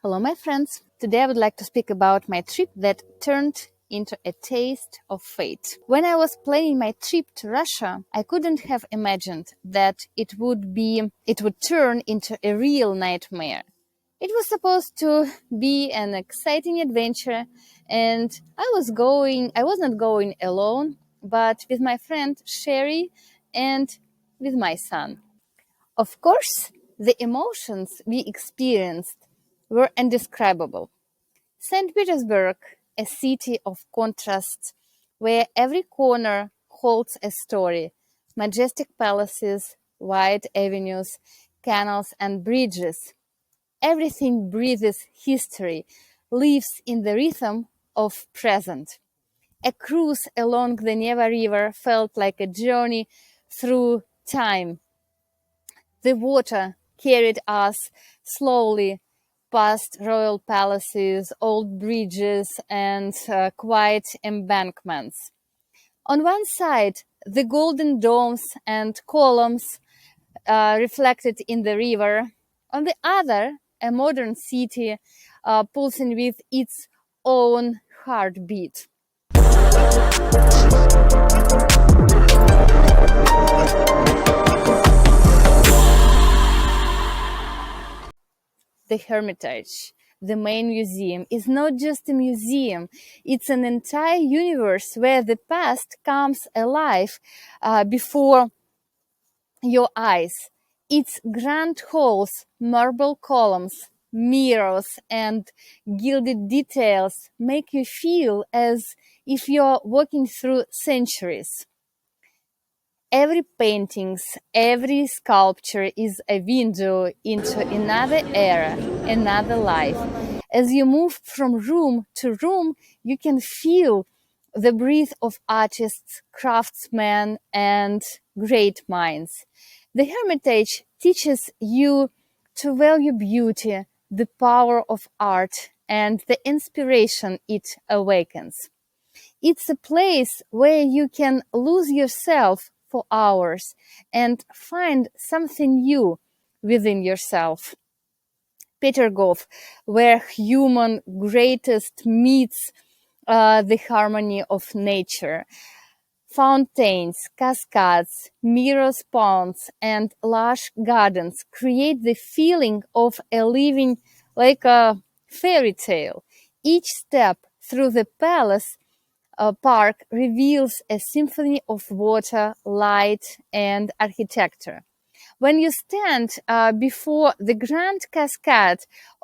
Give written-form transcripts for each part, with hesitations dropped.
Hello, my friends. Today I would like to speak about my trip that turned into a taste of fate. When I was planning my trip to Russia, I couldn't have imagined that it would turn into a real nightmare. It was supposed to be an exciting adventure, and I was not going alone, but with my friend Sherry and with my son. Of course, the emotions we experienced were indescribable. St. Petersburg, a city of contrasts, where every corner holds a story. Majestic palaces, wide avenues, canals and bridges. Everything breathes history, lives in the rhythm of present. A cruise along the Neva River felt like a journey through time. The water carried us slowly past royal palaces, old bridges, and quiet embankments. On one side, the golden domes and columns reflected in the river. On the other, a modern city pulsing with its own heartbeat. The Hermitage, the main museum, is not just a museum, it's an entire universe where the past comes alive before your eyes. Its grand halls, marble columns, mirrors, and gilded details make you feel as if you're walking through centuries. Every painting, every sculpture is a window into another era, another life. As you move from room to room, you can feel the breath of artists, craftsmen, and great minds. The Hermitage teaches you to value beauty, the power of art, and the inspiration it awakens. It's a place where you can lose yourself for hours and find something new within yourself. Petergov, where human greatest meets the harmony of nature. Fountains, cascades, mirrors, ponds, and lush gardens create the feeling of a living like a fairy tale. Each step through the palace park reveals a symphony of water, light, and architecture. When you stand before the grand cascade,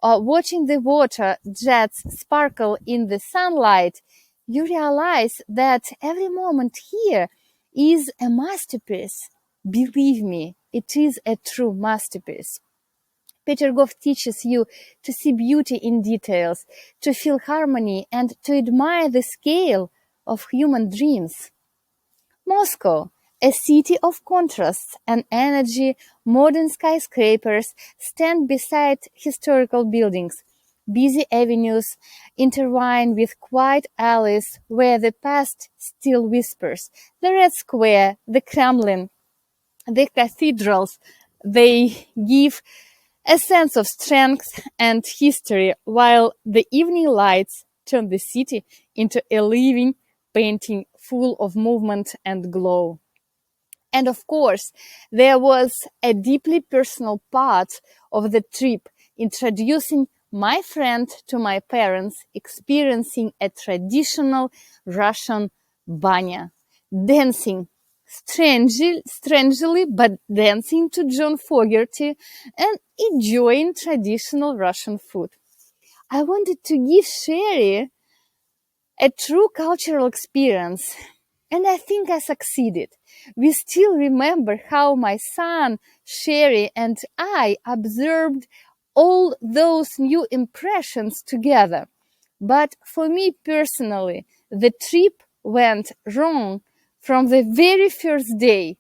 watching the water jets sparkle in the sunlight, you realize that every moment here is a masterpiece. Believe me, it is a true masterpiece. Petergov teaches you to see beauty in details, to feel harmony, and to admire the scale of human dreams. Moscow, a city of contrasts and energy, modern skyscrapers stand beside historical buildings. Busy avenues intertwine with quiet alleys where the past still whispers. The Red Square, the Kremlin, the cathedrals, they give a sense of strength and history, while the evening lights turn the city into a living painting full of movement and glow. And of course, there was a deeply personal part of the trip, introducing my friend to my parents, experiencing a traditional Russian banya, dancing strangely, but dancing to John Fogerty and enjoying traditional Russian food. I wanted to give Sherry a true cultural experience, and I think I succeeded. We still remember how my son, Sherry, and I observed all those new impressions together. But for me personally, the trip went wrong from the very first day.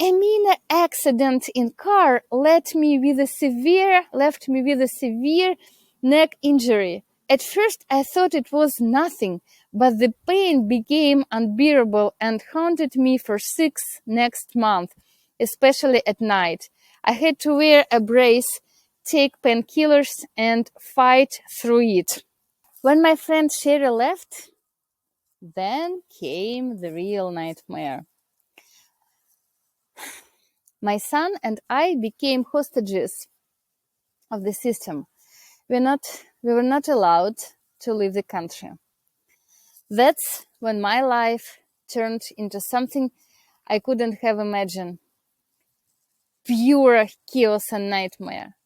A minor accident in car left me with a severe neck injury. At first I thought it was nothing, but the pain became unbearable and haunted me for 6 next months, especially at night. I had to wear a brace take painkillers, and fight through it. When my friend Sherry left, then came the real nightmare. My son and I became hostages of the system. We were not allowed to leave the country. That's when my life turned into something I couldn't have imagined. Pure chaos and nightmare.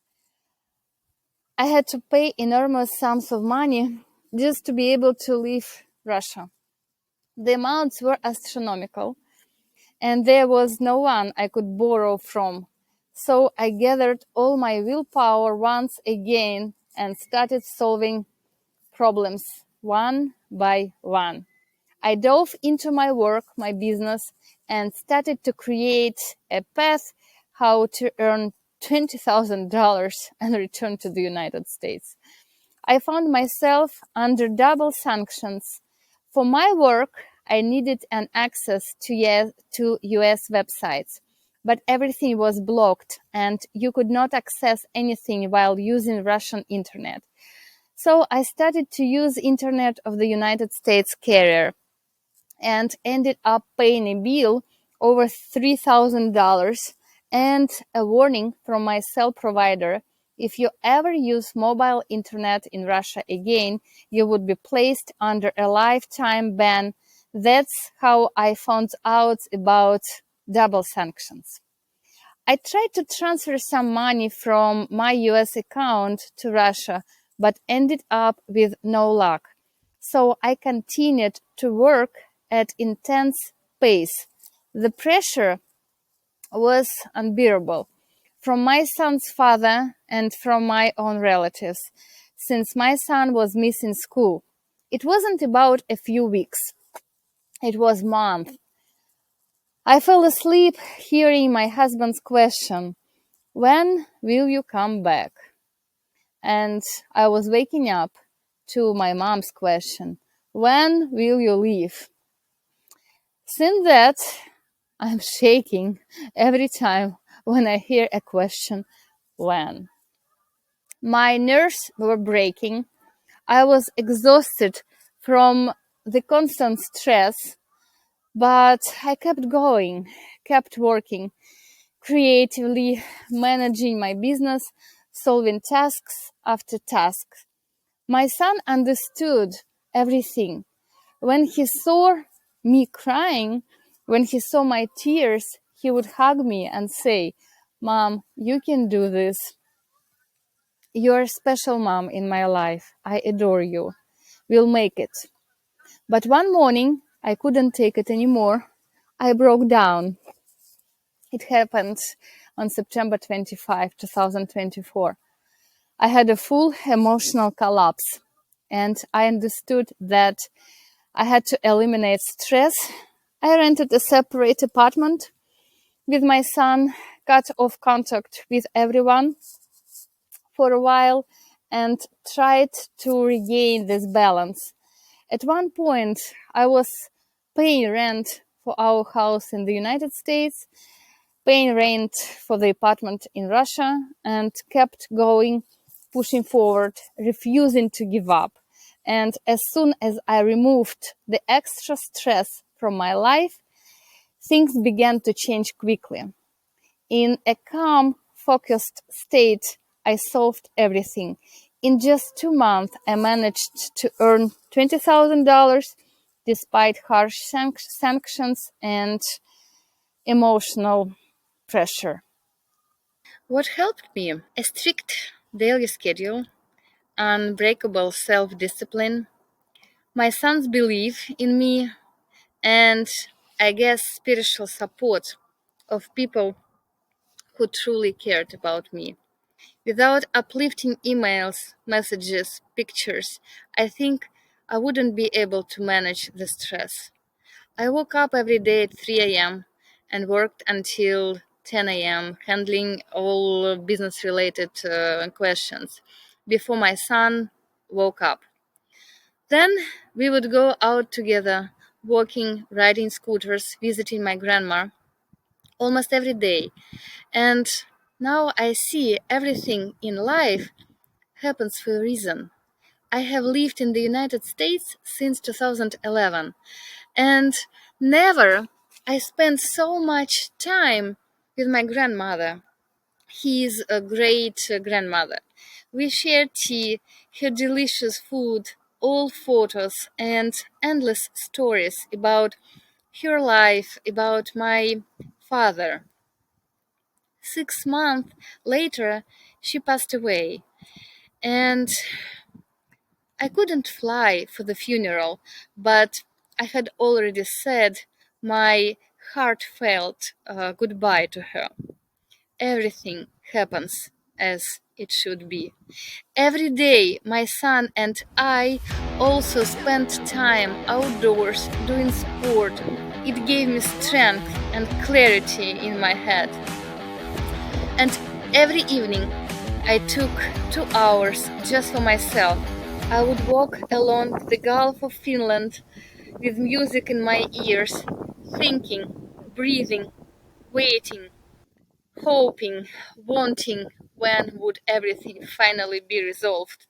I had to pay enormous sums of money just to be able to leave Russia. The amounts were astronomical, and there was no one I could borrow from. So I gathered all my willpower once again and started solving problems one by one. I dove into my work, my business, and started to create a path how to earn $20,000 and return to the United States. I found myself under double sanctions. For my work, I needed an access to US websites, but everything was blocked and you could not access anything while using Russian internet. So I started to use internet of the United States carrier and ended up paying a bill over $3,000 and a warning from my cell provider. If you ever use mobile internet in Russia again, you would be placed under a lifetime ban. That's how I found out about double sanctions. I tried to transfer some money from my US account to Russia, but ended up with no luck. So I continued to work at intense pace. The pressure was unbearable from my son's father and from my own relatives, since my son was missing school. It wasn't about a few weeks, it was months. I fell asleep hearing my husband's question, when will you come back? And I was waking up to my mom's question, when will you leave? Since that, I'm shaking every time when I hear a question, when? My nerves were breaking. I was exhausted from the constant stress, but I kept going, kept working, creatively managing my business, solving tasks after task. My son understood everything. When he saw me crying, when he saw my tears, he would hug me and say, Mom, you can do this. You're a special mom in my life. I adore you. We'll make it. But one morning, I couldn't take it anymore. I broke down. It happened on September 25, 2024. I had a full emotional collapse, and I understood that I had to eliminate stress. I rented a separate apartment with my son, cut off contact with everyone for a while, and tried to regain this balance. At one point, I was paying rent for our house in the United States, paying rent for the apartment in Russia, and kept going, pushing forward, refusing to give up. And as soon as I removed the extra stress from my life, things began to change quickly. In a calm, focused state, I solved everything. In just 2 months, I managed to earn $20,000 despite harsh sanctions and emotional pressure. What helped me? A strict daily schedule, unbreakable self-discipline, my son's belief in me, and I guess spiritual support of people who truly cared about me. Without uplifting emails, messages, pictures, I think I wouldn't be able to manage the stress. I woke up every day at 3 a.m. and worked until 10 a.m., handling all business related questions before my son woke up. Then we would go out together, walking, riding scooters, visiting my grandma almost every day. And Now I see everything in life happens for a reason. I have lived in the United States since 2011, and never I spent so much time with my grandmother. He is a great grandmother. We shared tea, her delicious food, old photos, and endless stories about her life, about my father. 6 months later, she passed away, and I couldn't fly for the funeral, but I had already said my heartfelt goodbye to her. Everything happens as it should be. Every day, my son and I also spent time outdoors doing sport. It gave me strength and clarity in my head. And every evening, I took 2 hours just for myself. I would walk along the Gulf of Finland with music in my ears, thinking, breathing, waiting, hoping, wanting when would everything finally be resolved.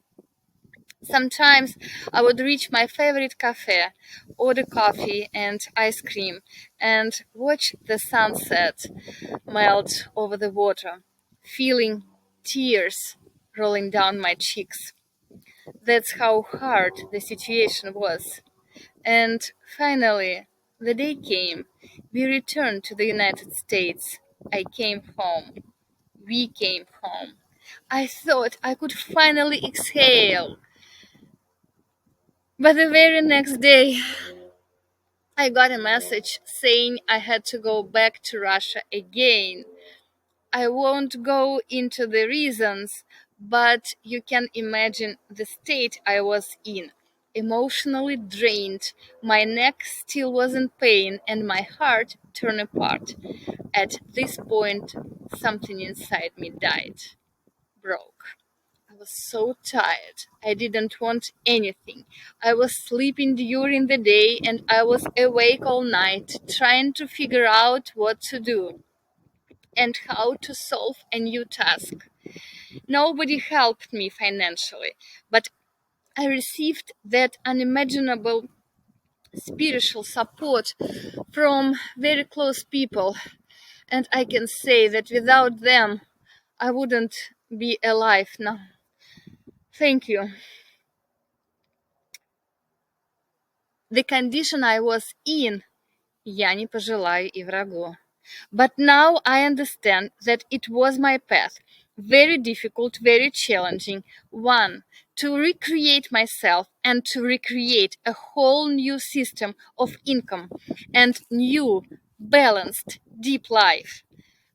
Sometimes I would reach my favorite cafe, order coffee and ice cream, and watch the sunset melt over the water, feeling tears rolling down my cheeks. That's how hard the situation was. And finally, the day came. We returned to the United States. I came home. We came home. I thought I could finally exhale. But the very next day, I got a message saying I had to go back to Russia again. I won't go into the reasons, but you can imagine the state I was in. Emotionally drained, my neck still was in pain, and my heart torn apart. At this point, something inside me died, broke. I was so tired. I didn't want anything. I was sleeping during the day and I was awake all night trying to figure out what to do and how to solve a new task. Nobody helped me financially, but I received that unimaginable spiritual support from very close people, and I can say that without them, I wouldn't be alive now. Thank you. The condition I was in, я не пожелаю и врагу. But now I understand that it was my path. Very difficult, very challenging. One, to recreate myself and to recreate a whole new system of income and new, balanced, deep life.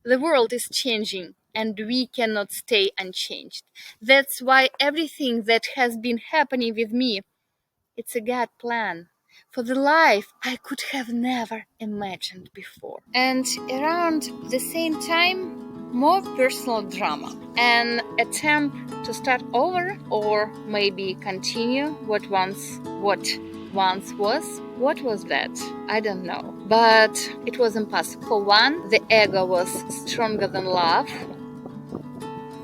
The world is changing and we cannot stay unchanged. That's why everything that has been happening with me, it's a God plan for the life I could have never imagined before. And around the same time, more personal drama. An attempt to start over or maybe continue what once was. What was that? I don't know. But it was impossible. For one, the ego was stronger than love.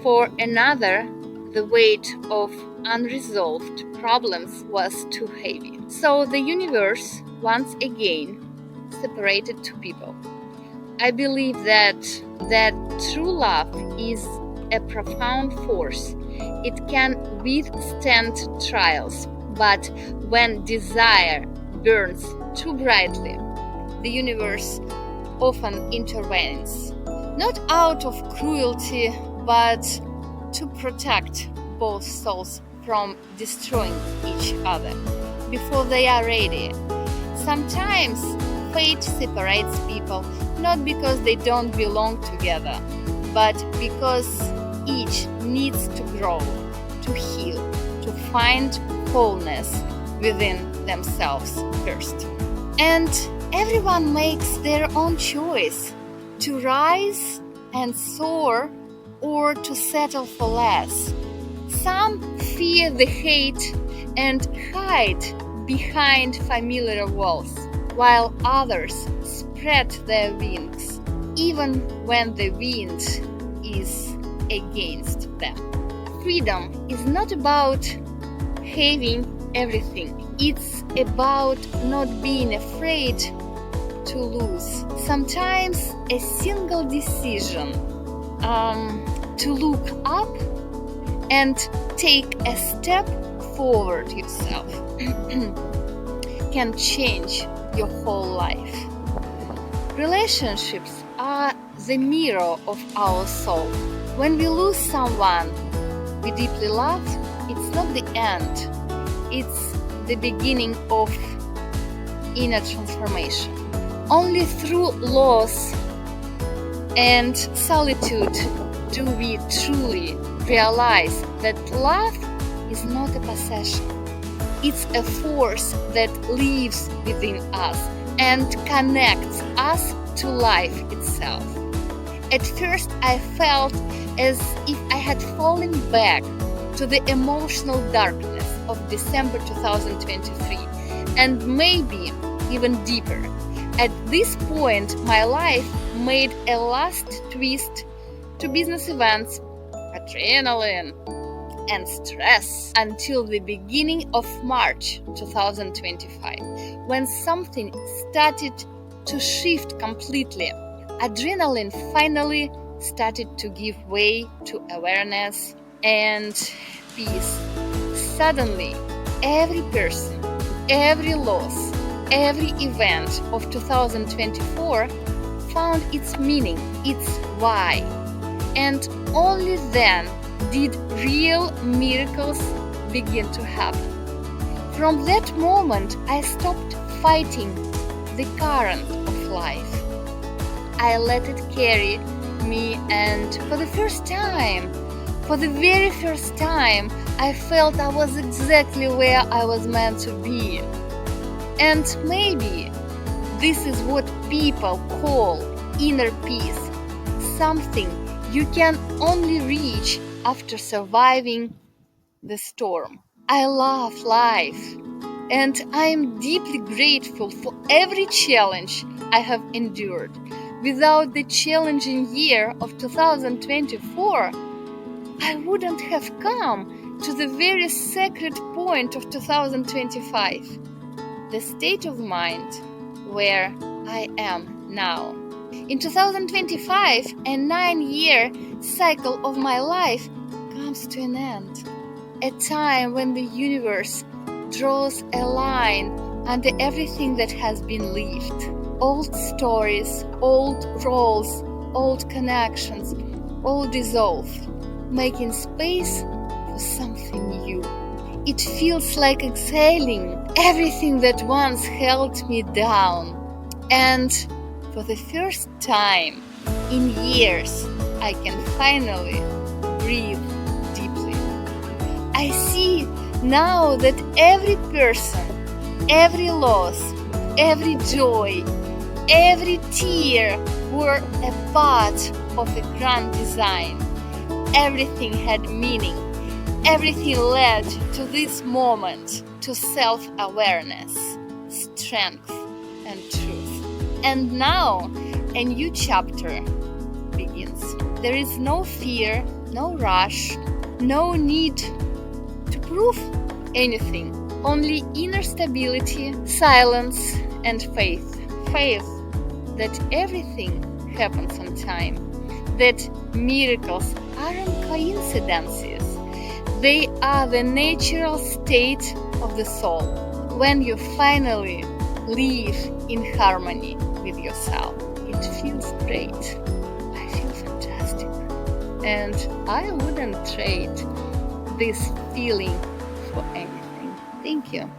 For another, the weight of unresolved problems was too heavy. So the universe once again separated two people. I believe that true love is a profound force. It can withstand trials, but when desire burns too brightly, the universe often intervenes, not out of cruelty, but to protect both souls from destroying each other before they are ready. Sometimes fate separates people not because they don't belong together, but because each needs to grow, to heal, to find wholeness within themselves first. And everyone makes their own choice to rise and soar or to settle for less. Some fear the hate and hide behind familiar walls, while others spread their wings, even when the wind is against them. Freedom is not about having everything. It's about not being afraid to lose. Sometimes a single decision to look up and take a step forward yourself can change your whole life. Relationships are the mirror of our soul. When we lose someone we deeply love, it's not the end. It's the beginning of inner transformation. Only through loss and solitude do we truly realize that love is not a possession. It's a force that lives within us and connects us to life itself. At first, I felt as if I had fallen back to the emotional darkness of December 2023, and maybe even deeper. At this point, my life made a last twist to business events, adrenaline, and stress until the beginning of March 2025, when something started to shift completely. Adrenaline finally started to give way to awareness and peace. Suddenly, every person, every loss, every event of 2024 found its meaning, its why. And only then did real miracles begin to happen. From that moment, I stopped fighting the current of life. I let it carry me, and for the very first time, I felt I was exactly where I was meant to be. And maybe this is what people call inner peace, something you can only reach after surviving the storm. I love life, and I am deeply grateful for every challenge I have endured. Without the challenging year of 2024, I wouldn't have come to the very sacred point of 2025, the state of mind where I am now. In 2025, a 9-year cycle of my life comes to an end, a time when the universe draws a line under everything that has been lived. Old stories, old roles, old connections, all dissolve, making space for something new. It feels like exhaling everything that once held me down. And for the first time in years, I can finally breathe deeply. I see now that every person, every loss, every joy, every tear were a part of a grand design. Everything had meaning. Everything led to this moment, to self-awareness, strength, and truth. And now, a new chapter begins. There is no fear, no rush, no need to prove anything. Only inner stability, silence, and faith. Faith that everything happens on time, that miracles aren't coincidences. They are the natural state of the soul when you finally live in harmony with yourself. It feels great. I feel fantastic. And I wouldn't trade this feeling for anything. Thank you.